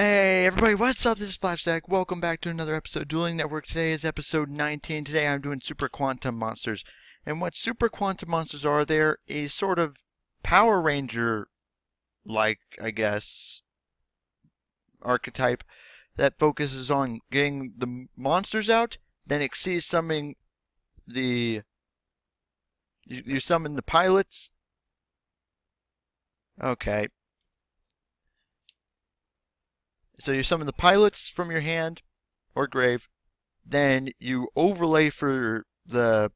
Hey everybody, what's up? This is Flashstack. Welcome back to another episode of Dueling Network. Today is episode 19. Today I'm doing Super Quantum Monsters. And what Super Quantum Monsters are, they're a sort of Power Ranger-like, I guess, archetype that focuses on getting the monsters out, then exceeds summoning the... You summon the pilots. Okay. So you summon the pilots from your hand or grave, then you overlay for the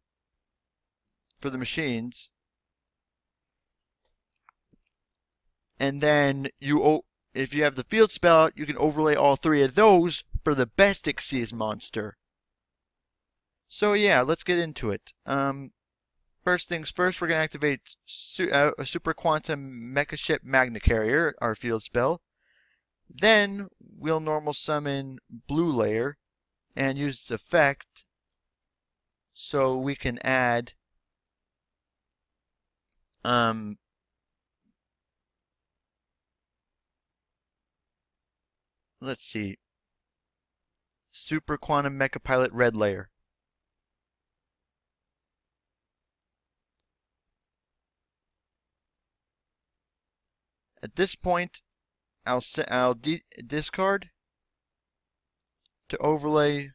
machines, and then if you have the field spell out, you can overlay all three of those for the best Xyz monster. So yeah, let's get into it. First things first, we're going to activate a Super Quantum Mecha Ship Magna Carrier, our field spell. Then we'll normal summon Blue Layer and use its effect so we can add let's see, Super Quantum Mecha Pilot Red Layer. At this point, I'll discard to overlay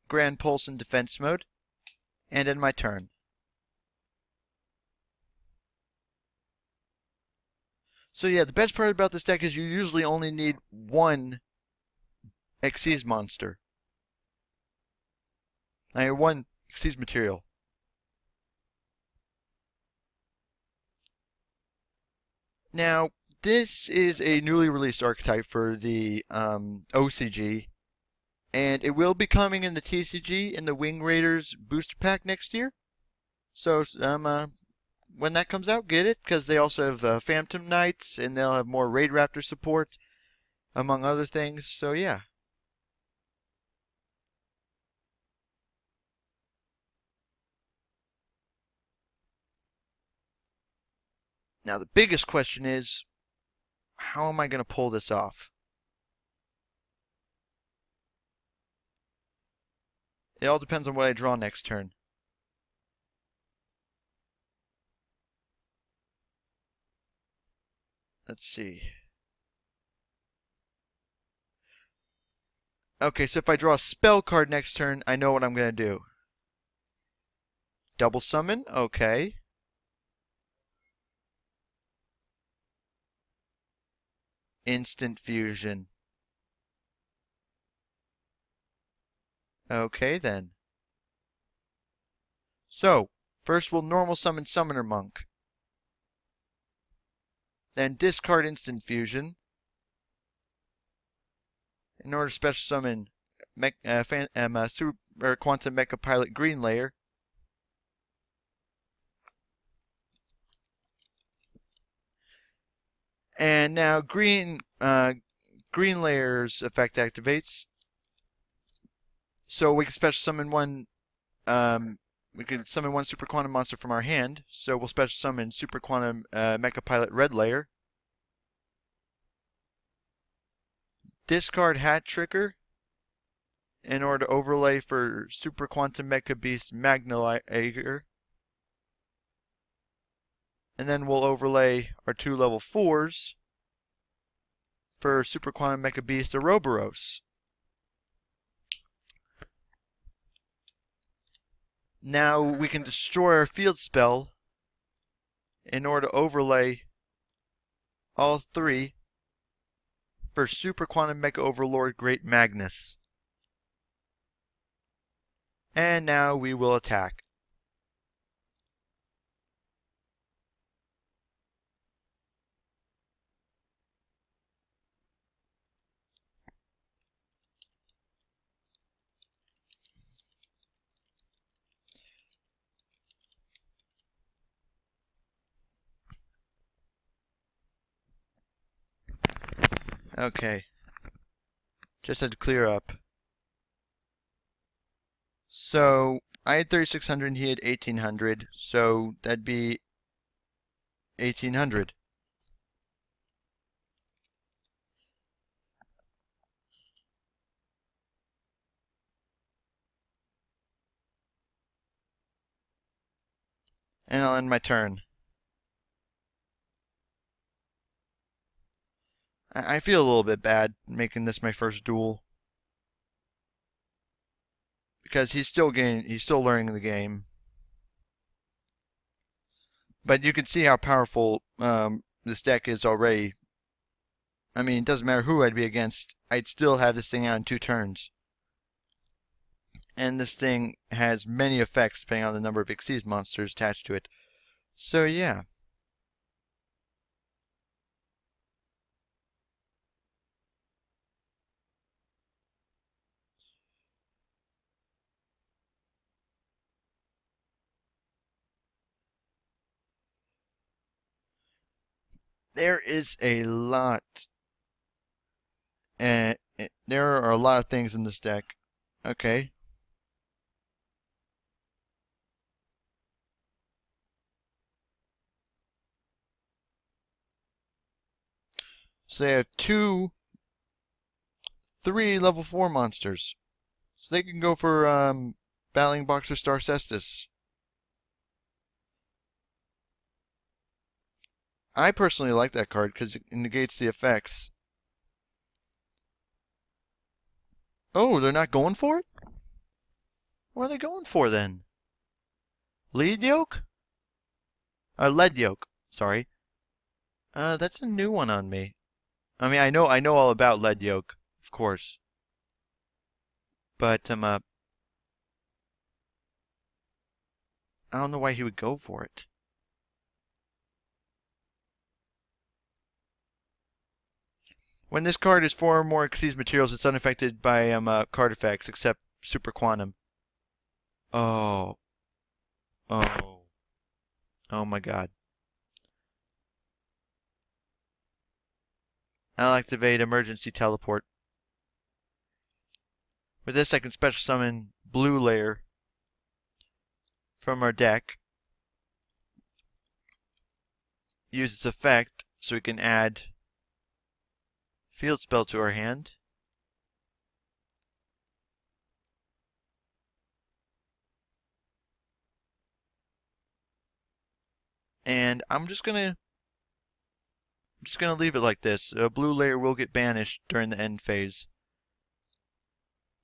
Grand Pulse in defense mode, and end my turn. So yeah, the best part about this deck is you usually only need one Xyz monster. I mean, one Xyz material. Now, this is a newly released archetype for the OCG, and it will be coming in the TCG in the Wing Raiders booster pack next year. So when that comes out, get it, because they also have Phantom Knights, and they'll have more Raid Raptor support, among other things. So yeah. Now the biggest question is, how am I going to pull this off? It all depends on what I draw next turn. Let's see. Okay, so if I draw a spell card next turn, I know what I'm going to do. Double summon, okay. Instant fusion. Okay then. So, first we'll normal summon Summoner Monk. Then discard instant fusion. In order to special summon Super Quantum Mecha Pilot Green Layer. And now Green Layer's effect activates. So we can special summon one. We can summon one Super Quantum monster from our hand. So we'll special summon Super Quantum Mecha Pilot Red Layer. Discard Hat Tricker in order to overlay for Super Quantum Mecha Beast Magna Layer. And then we'll overlay our two level 4s for Super Quantum Mecha Beast Ouroboros. Now we can destroy our field spell in order to overlay all three for Super Quantum Mecha Overlord Great Magnus. And now we will attack. Okay. Just had to clear up. So, I had 3600 and he had 1800, so that'd be 1800. And I'll end my turn. I feel a little bit bad making this my first duel. Because he's still learning the game. But you can see how powerful this deck is already. I mean, it doesn't matter who I'd be against, I'd still have this thing out in 2 turns. And this thing has many effects depending on the number of Xyz monsters attached to it. So yeah. There is a lot. And there are a lot of things in this deck. Okay. So they have 3 level 4 monsters. So they can go for Battling Boxer Star Cestus. I personally like that card because it negates the effects. Oh, they're not going for it? What are they going for then? Lead yolk? Lead yolk. Sorry. That's a new one on me. I mean, I know all about lead yolk, of course. But I don't know why he would go for it. When this card is 4 or more Xyz materials, it's unaffected by card effects except Super Quantum. Oh. Oh. Oh my god. I'll activate Emergency Teleport. With this, I can special summon Blue Layer from our deck. Use its effect so we can add Field Spell to our hand. And I'm just gonna leave it like this. A Blue Layer will get banished during the end phase.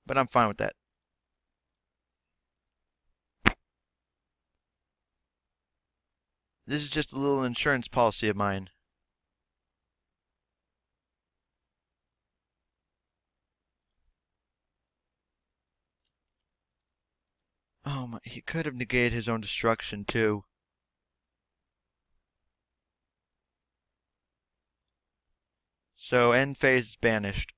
But I'm fine with that. This is just a little insurance policy of mine. Oh my, he could have negated his own destruction too. So end phase is banished.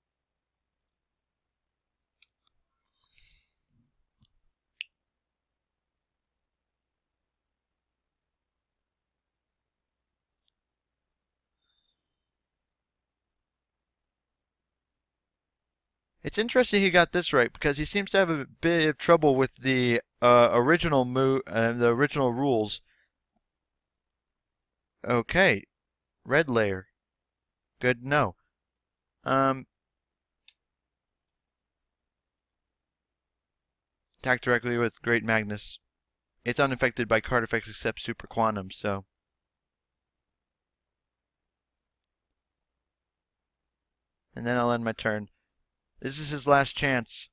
It's interesting he got this right because he seems to have a bit of trouble with the original rules. Okay, red layer. Good to know. Attack directly with Great Magnus. It's unaffected by card effects except Super Quantum, so. And then I'll end my turn. This is his last chance.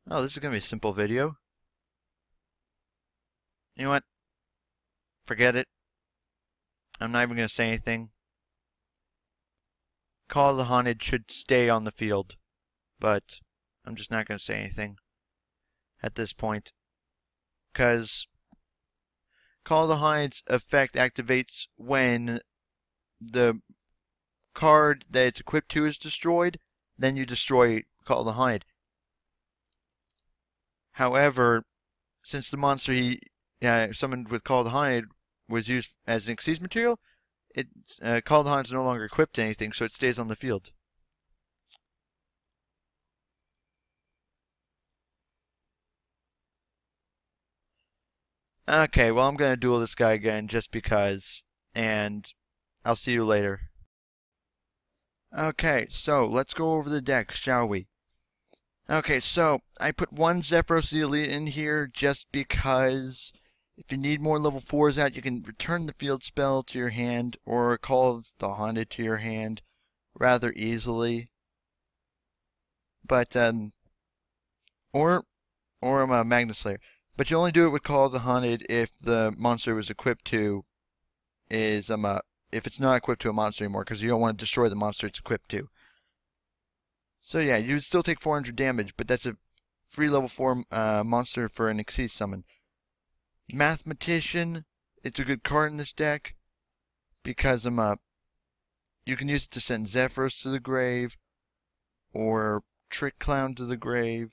Oh, this is going to be a simple video. You know what? Forget it. I'm not even going to say anything. Call of the Haunted should stay on the field, but I'm just not going to say anything at this point. Because Call of the Haunted's effect activates when the card that it's equipped to is destroyed, then you destroy Call of the Haunted. However, since the monster he summoned with Call of the Haunted was used as an Xyz material, Call of the Haunted is no longer equipped to anything, so it stays on the field. Okay, well I'm gonna duel this guy again just because, and I'll see you later. Okay, so let's go over the deck, shall we? Okay, so I put one Zephyros the Elite in here just because if you need more level 4s out, you can return the field spell to your hand or call the Haunted to your hand rather easily. But, or I'm a Magnet Slayer. But you only do it with Call of the Haunted if the monster was equipped to is, if it's not equipped to a monster anymore, because you don't want to destroy the monster it's equipped to. So yeah, you would still take 400 damage, but that's a free level 4 monster for an Exceed summon. Mathematician, it's a good card in this deck because you can use it to send Zephyros to the grave, or Trick Clown to the grave,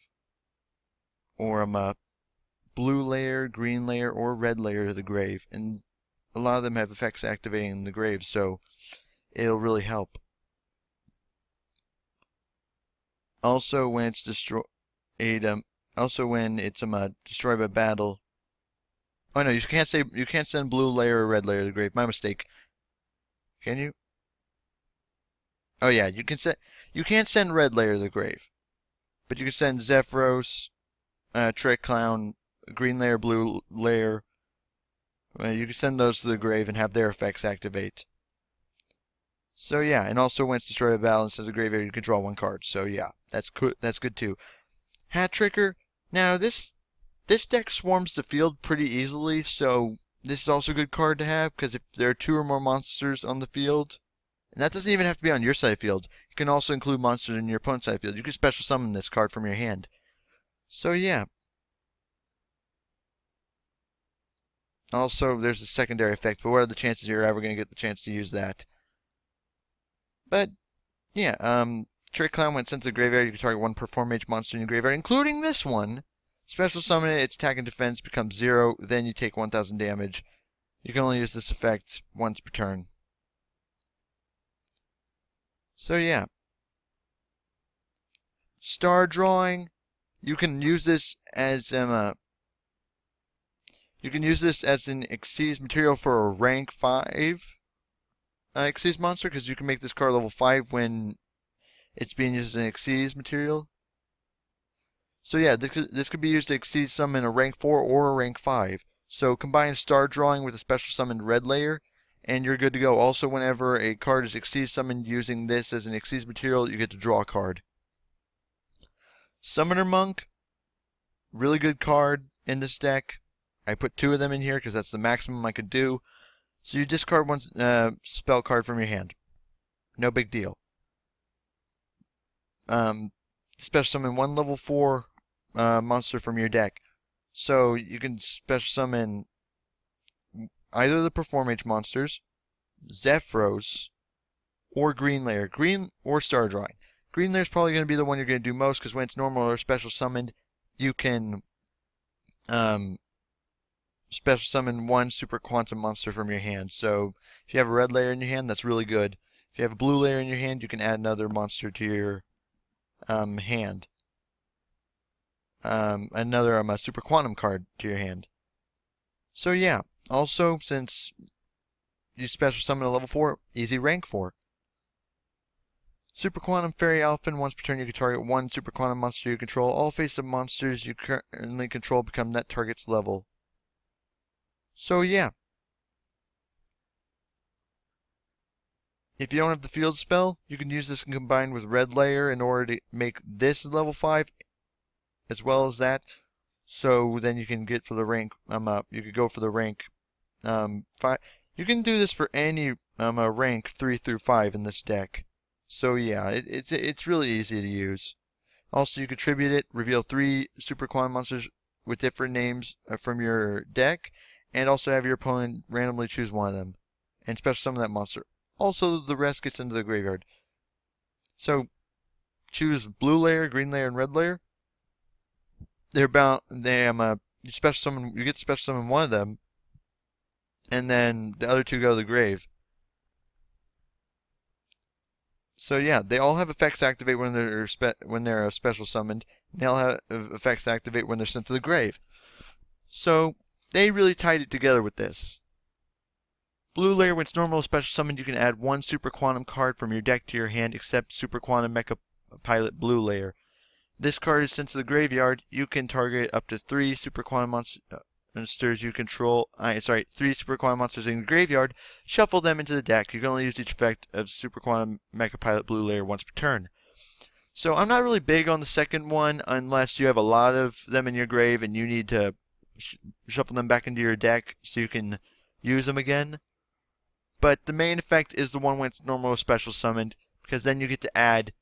or blue layer, green layer, or red layer to the grave. And a lot of them have effects activating in the grave, so it'll really help. Also, when it's destroyed, also when it's destroyed by battle. Oh no, you can't send blue layer or red layer to the grave. My mistake. Can you? Oh yeah, you can't send red layer to the grave, but you can send Zephyros, Trick Clown, green layer, blue layer. You can send those to the grave and have their effects activate. So yeah, and also when it's destroyed by battle instead of the graveyard, you can draw one card. So yeah, that's good. That's good too. Hat Tricker. Now this deck swarms the field pretty easily, so this is also a good card to have because if there are 2 or more monsters on the field, and that doesn't even have to be on your side of the field. You can also include monsters in your opponent's side of the field. You can special summon this card from your hand. So yeah. Also, there's a secondary effect, but what are the chances you're ever going to get the chance to use that? But yeah, Trick Clown, when sent to the graveyard, you can target 1 Perform Mage monster in your graveyard, including this one. Special summon it, its attack and defense becomes 0, then you take 1000 damage. You can only use this effect once per turn. So yeah. Star Drawing, you can use this as an Xyz material for a rank 5 Xyz monster, because you can make this card level 5 when it's being used as an Xyz material. So yeah, this could be used to Xyz summon a rank 4 or a rank 5. So combine Star Drawing with a special summoned red layer, and you're good to go. Also, whenever a card is Xyz summoned using this as an Xyz material, you get to draw a card. Summoner Monk, really good card in this deck. I put 2 of them in here because that's the maximum I could do. So you discard 1 spell card from your hand. No big deal. Special summon 1 level 4 monster from your deck. So you can special summon either the Perform Mage monsters, Zephyros, or Green Layer. Green or Star Drawing. Green Layer is probably going to be the one you're going to do most because when it's normal or special summoned, you can special summon 1 Super Quantum monster from your hand. So if you have a red layer in your hand, that's really good. If you have a blue layer in your hand, you can add another monster to your hand. Another Super Quantum card to your hand. So yeah, also since you special summon a level 4, easy rank 4. Super Quantum Fairy Elfin, once per turn you can target 1 Super Quantum monster you control. All face-up monsters you currently control become that target's level. So yeah. If you don't have the field spell, you can use this combined with red layer in order to make this level 5 as well as that. So then you can get for the rank you could go for the rank 5. You can do this for any rank 3 through 5 in this deck. So yeah, it's really easy to use. Also, you contribute it, reveal 3 Super Quantum monsters with different names from your deck, and also have your opponent randomly choose one of them, and special summon that monster. Also, the rest gets into the graveyard. So, choose blue layer, green layer, and red layer. You special summon. You get to special summon one of them, and then the other 2 go to the grave. So yeah, they all have effects activate when they're special summoned. And they all have effects activate when they're sent to the grave. So they really tied it together with this. Blue layer, when it's normal or special summoned, you can add one Super Quantum card from your deck to your hand, except Super Quantum Mecha Pilot Blue layer. This card is sent to the graveyard. You can target up to 3 Super Quantum monsters you control. 3 Super Quantum monsters in the graveyard. Shuffle them into the deck. You can only use each effect of Super Quantum Mecha Pilot Blue layer once per turn. So I'm not really big on the second one unless you have a lot of them in your grave and you need to shuffle them back into your deck so you can use them again. But the main effect is the one when it's normal or special summoned, because then you get to add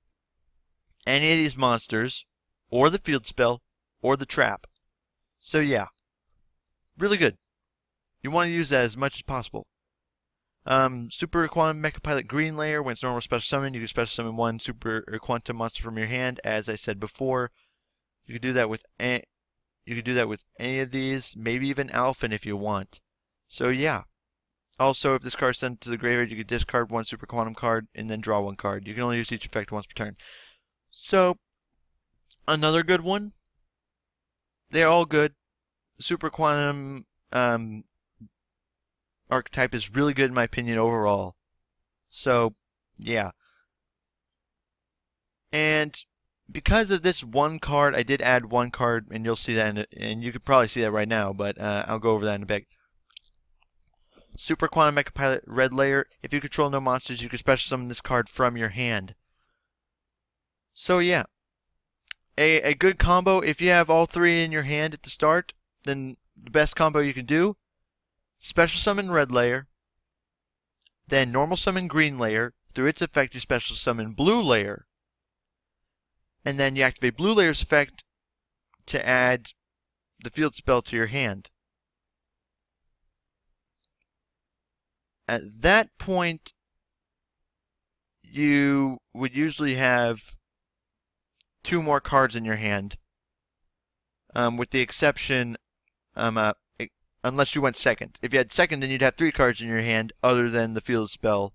any of these monsters, or the field spell, or the trap. So yeah, really good. You want to use that as much as possible. Super Quantum Mecha Pilot Green layer, when it's normal or special summoned, you can special summon one Super Quantum monster from your hand, as I said before. You can do that with any of these, maybe even Alphen if you want. So yeah. Also, if this card is sent to the graveyard, you can discard one Super Quantum card and then draw one card. You can only use each effect once per turn. So, another good one. They're all good. The Super Quantum archetype is really good in my opinion overall. So, yeah. And because of this one card, I did add one card, and you'll see that, and you could probably see that right now, but I'll go over that in a bit. Super Quantum Mecha Pilot Red layer. If you control no monsters, you can special summon this card from your hand. So yeah, a good combo. If you have all 3 in your hand at the start, then the best combo you can do: special summon Red layer, then normal summon Green layer. Through its effect, you special summon Blue layer, and then you activate Blue layer's effect to add the field spell to your hand. At that point, you would usually have 2 more cards in your hand, with the exception, unless you went second. If you had second, then you'd have 3 cards in your hand other than the field spell,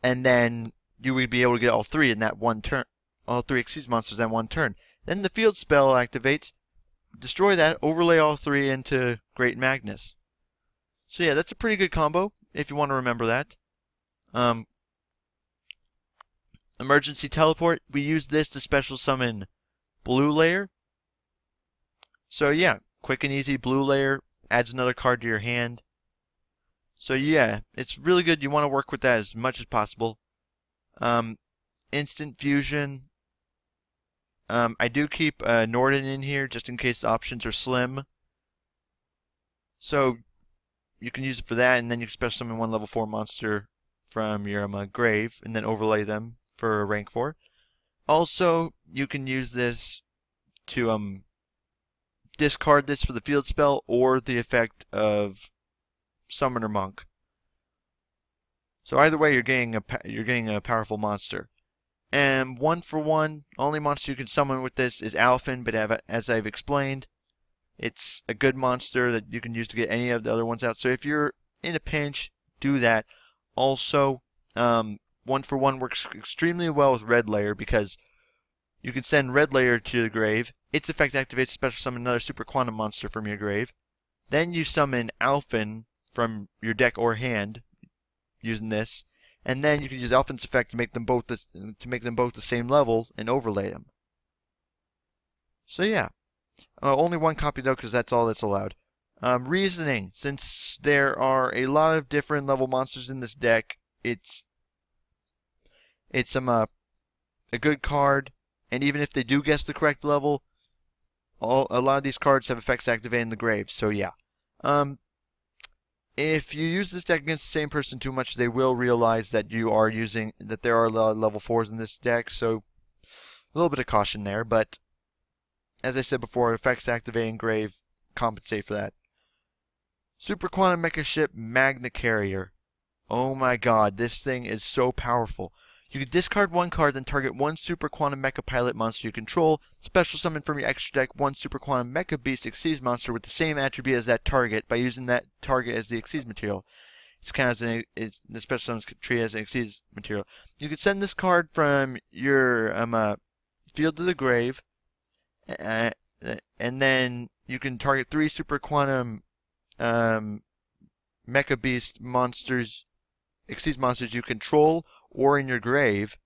and then you would be able to get all 3 in that one turn. All 3 Exceed monsters in one turn. Then the field spell activates, destroy that, overlay all 3 into Great Magnus. So yeah, that's a pretty good combo, if you want to remember that. Emergency Teleport, we use this to special summon Blue layer. So yeah, quick and easy. Blue layer adds another card to your hand. So yeah, it's really good. You want to work with that as much as possible. Instant Fusion. I do keep Norden in here just in case the options are slim. So you can use it for that, and then you can special summon one level 4 monster from your grave, and then overlay them for rank 4. Also, you can use this to discard this for the field spell or the effect of Summoner Monk. So either way, you're getting a powerful monster. And 1-for-1, only monster you can summon with this is Alphen, but as I've explained, it's a good monster that you can use to get any of the other ones out. So if you're in a pinch, do that. Also, 1-for-1 works extremely well with Red layer because you can send Red layer to the grave. Its effect activates to special summon another Super Quantum monster from your grave. Then you summon Alphen from your deck or hand using this, and then you can use Alphen's effect to make them both the same level and overlay them. So yeah. Only one copy though, because that's all that's allowed. Reasoning. Since there are a lot of different level monsters in this deck, it's a good card, and even if they do guess the correct level, a lot of these cards have effects activated in the grave. So yeah. If you use this deck against the same person too much, they will realize that there are a lot of level 4s in this deck. So a little bit of caution there, but as I said before, effects activating grave compensate for that. Super Quantum Mecha Ship Magna Carrier. Oh my god, this thing is so powerful. You can discard 1 card, then target 1 Super Quantum Mecha Pilot monster you control. Special summon from your extra deck 1 Super Quantum Mecha Beast Exceed monster with the same attribute as that target by using that target as the Exceed material. It's kind of the special summons tree as an Exceed material. You can send this card from your field to the grave. And then you can target 3 Super Quantum Mecha Beast monsters, Xyz monsters you control or in your grave,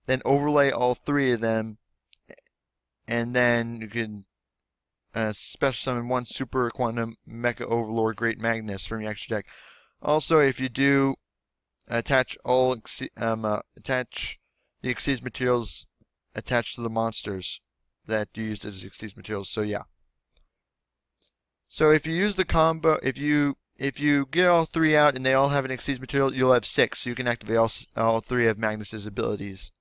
then overlay all 3 of them, and then you can special summon 1 Super Quantum Mecha Overlord Great Magnus from your extra deck. Also, if you do attach attach the Xyz materials attached to the monsters that you used as Xyz materials. So yeah. So if you use the combo, if you get all 3 out and they all have an Xyz material, you'll have 6. So you can activate all 3 of Magnus's abilities.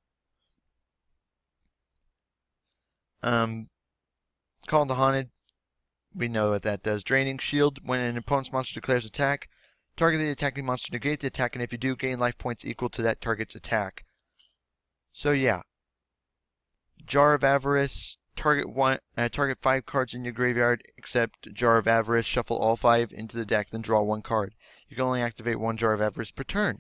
Call the Haunted, we know what that does. Draining Shield, when an opponent's monster declares attack, target the attacking monster, negate the attack, and if you do, gain life points equal to that target's attack. So yeah. Jar of Avarice, target 5 cards in your graveyard except Jar of Avarice, shuffle all 5 into the deck, then draw 1 card. You can only activate 1 Jar of Avarice per turn.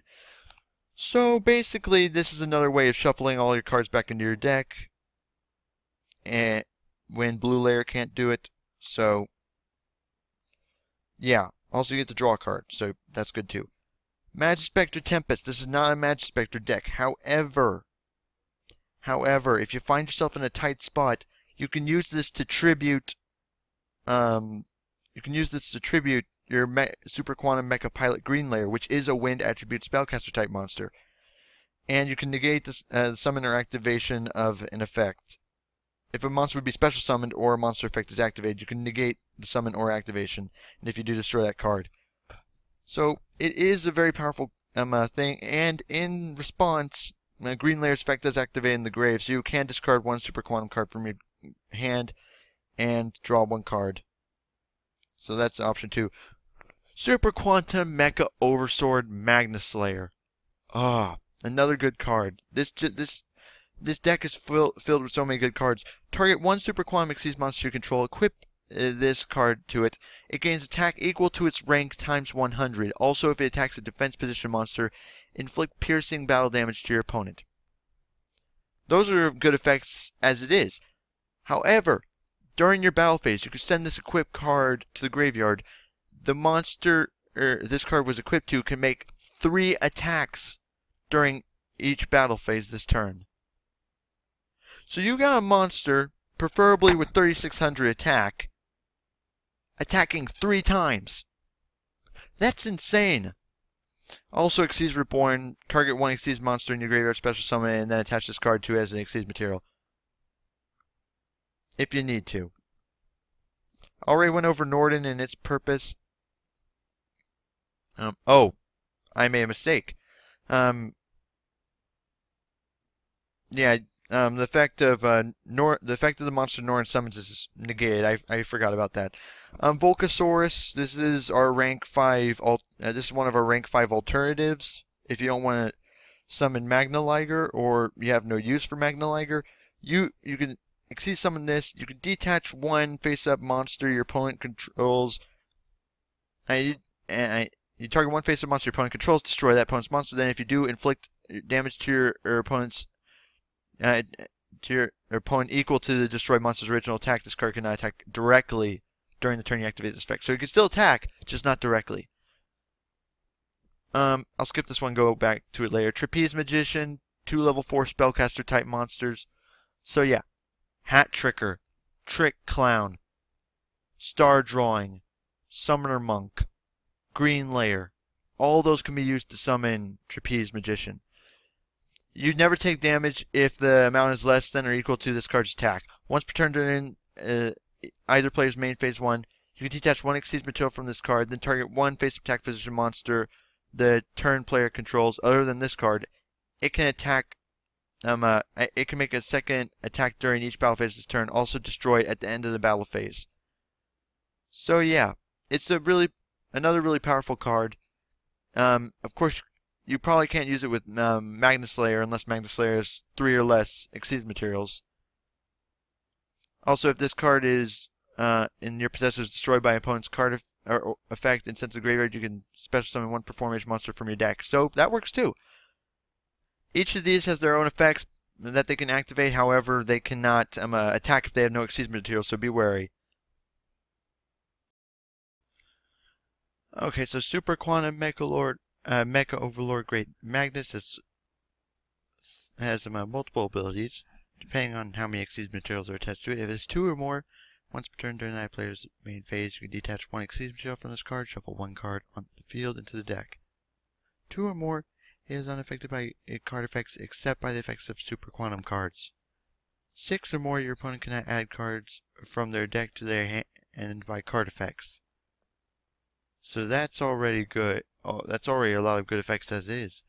So basically, this is another way of shuffling all your cards back into your deck, and when Blue Layer can't do it. So yeah. Also, you get to draw a card, so that's good too. Magispector Tempest. This is not a Magispector deck. However, if you find yourself in a tight spot, you can use this to tribute. Your Super Quantum Mecha Pilot Green Layer, which is a Wind attribute spellcaster type monster, and you can negate the summon or activation of an effect. If a monster would be special summoned or a monster effect is activated, you can negate the summon or activation, and if you do, destroy that card. So it is a very powerful thing, and in response, Green Layer's effect does activate in the grave, so you can discard 1 Super Quantum card from your hand and draw 1 card. So that's option 2. Super Quantum Mecha Oversword Magnus Slayer. Another good card. This deck is filled with so many good cards. Target 1 Super Quantum Xyz monster you control. Equip this card to it. It gains attack equal to its rank times 100. Also, if it attacks a defense position monster, inflict piercing battle damage to your opponent. Those are good effects as it is. However, during your battle phase, you can send this equipped card to the graveyard. The monster this card was equipped to can make 3 attacks during each battle phase this turn. So you got a monster, preferably with 3600 attack, attacking 3 times. That's insane. Also, Xyz Reborn, target 1 Xyz monster in your graveyard, special summon it, and then attach this card to it as an Xyz material. If you need to. Already went over Norden and its purpose. Oh, I made a mistake. Yeah, the effect of the monster Norden summons is negated. I forgot about that. Volcasaurus. This is our rank 5. This is one of our rank 5 alternatives. If you don't want to summon Magna Liger, or you have no use for Magna Liger, you can summon this. You can detach 1 face-up monster your opponent controls. You target 1 face-up monster your opponent controls, destroy that opponent's monster. Then, if you do, inflict damage to your opponent's to your opponent equal to the destroyed monster's original attack. This card cannot attack directly during the turn you activate this effect. So you can still attack, just not directly. I'll skip this one, go back to it later. Trapeze Magician, 2 level 4 spellcaster type monsters. So yeah, Hat Tricker, Trick Clown, Star Drawing, Summoner Monk, Green Layer. All those can be used to summon Trapeze Magician. You never take damage if the amount is less than or equal to this card's attack. Once per turn during either player's main phase 1, you can detach 1 Xyz material from this card, then target 1 face attack position monster the turn player controls other than this card. It can attack. It can make a second attack during each battle phase this turn, also destroyed at the end of the battle phase. So yeah, it's another really powerful card. Of course, you probably can't use it with Magna Slayer unless Magna Slayer has 3 or less Xyz materials. Also, if this card is in your possession is destroyed by an opponent's card or effect and sent to the graveyard, you can special summon 1 Performation monster from your deck. So that works too. Each of these has their own effects that they can activate. However, they cannot attack if they have no Xyz materials, so be wary. Okay, so Super Quantum Mecha Overlord Great Magnus has multiple abilities, depending on how many Exceed materials are attached to it. If it's 2 or more, once per turn during that player's main phase, you can detach 1 Exceed material from this card, shuffle 1 card on the field into the deck. 2 or more, it is unaffected by card effects except by the effects of Super Quantum cards. 6 or more, your opponent cannot add cards from their deck to their hand by card effects. So that's already good. Oh, that's already a lot of good effects as is.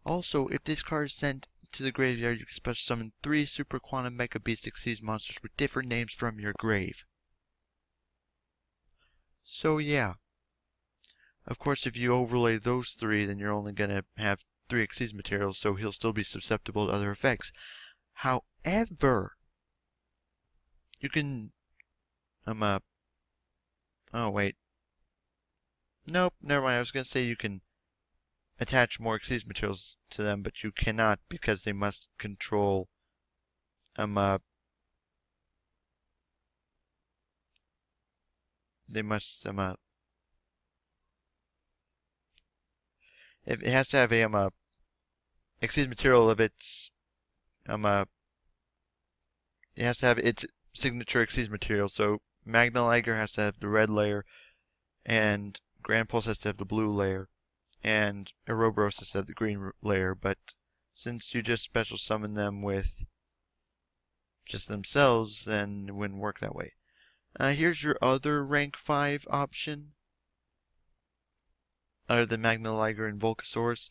Also, if this card is sent to the graveyard, you can special summon 3 Super Quantum Mecha Beast Exceed monsters with different names from your grave. So yeah. Of course, if you overlay those 3, then you're only gonna have 3 Exceed materials, so he'll still be susceptible to other effects. However, you can oh wait. Nope, never mind. I was gonna say you can attach more Exceed materials to them, but you cannot because they must control they must if it has to have a Exceed material of its it has to have its signature Exceed material. So Magna Liger has to have the red layer, and Grand Pulse has to have the blue layer, and Ouroboros has to have the green layer. But since you just special summon them with just themselves, then it wouldn't work that way. Here's your other rank 5 option. Other than Magna Liger and Volcasaurus,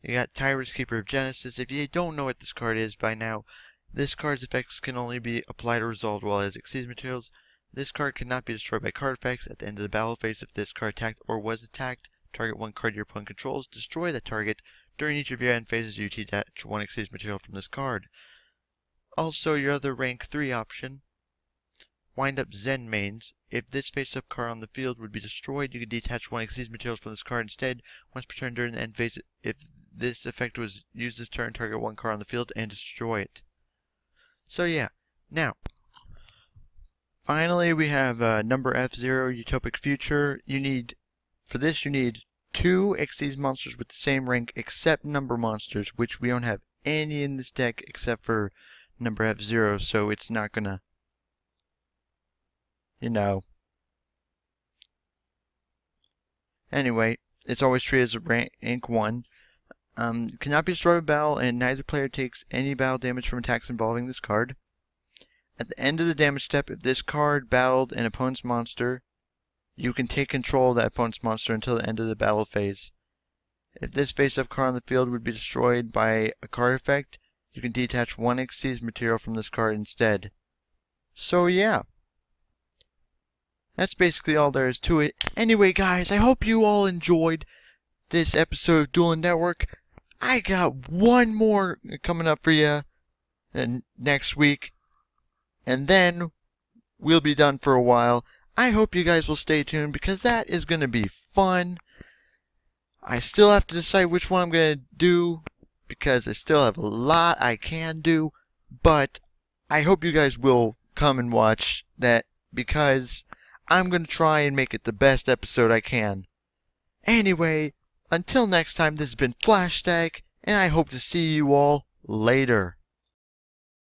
you got Tyrus, Keeper of Genesis. If you don't know what this card is by now, this card's effects can only be applied or resolved while it has Exceed materials. This card cannot be destroyed by card effects. At the end of the battle phase, if this card attacked or was attacked, target 1 card your opponent controls, destroy that target. During each of your end phases, you detach 1 Exceed material from this card. Also, your other rank 3 option, Wind Up Zen Mains. If this face-up card on the field would be destroyed, you could detach 1 Exceed materials from this card instead. Once per turn during the end phase, if this effect was used this turn, target 1 card on the field and destroy it. So yeah, now, finally we have number F0, Utopic Future. For this you need 2 Exceed monsters with the same rank except number monsters, which we don't have any in this deck except for number F0, so it's not gonna, Anyway, it's always treated as a rank 1. Cannot be destroyed by battle, and neither player takes any battle damage from attacks involving this card. At the end of the damage step, if this card battled an opponent's monster, you can take control of that opponent's monster until the end of the battle phase. If this face-up card on the field would be destroyed by a card effect, you can detach 1 Exceed material from this card instead. So yeah. That's basically all there is to it. Anyway, guys, I hope you all enjoyed this episode of Dueling Network. I got one more coming up for you next week, and then we'll be done for a while. I hope you guys will stay tuned because that is going to be fun. I still have to decide which one I'm going to do because I still have a lot I can do, but I hope you guys will come and watch that because I'm going to try and make it the best episode I can. Anyway, until next time, this has been Flashstack, and I hope to see you all later.